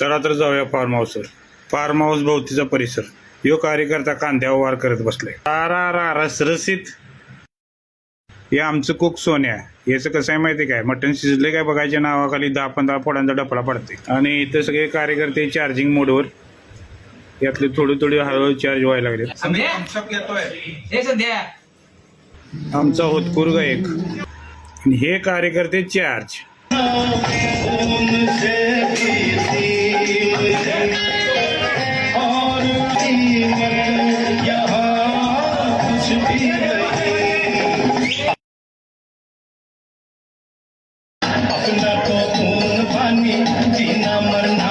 चला तर जाऊया फार्म हाऊसवर. फार्म हाऊस भोवतीचा परिसर. यो कार्यकर्ता कांद्यावर वार करत बसलाय. रा रसरसीत. हे आमचं कुक सोन्या. याचं कसं आहे माहिती काय, मटण शिजले काय बघायच्या नावाखाली 10-15 फोडांचा डफळा पडते. आणि इथं सगळे कार्यकर्ते चार्जिंग मोडवर. यातले थोडी हळूहळू चार्ज व्हायला लागले. आमचा होतकूर गायक. हे कार्यकर्ते चार्ज. अपना तो खून पानी जीना मरना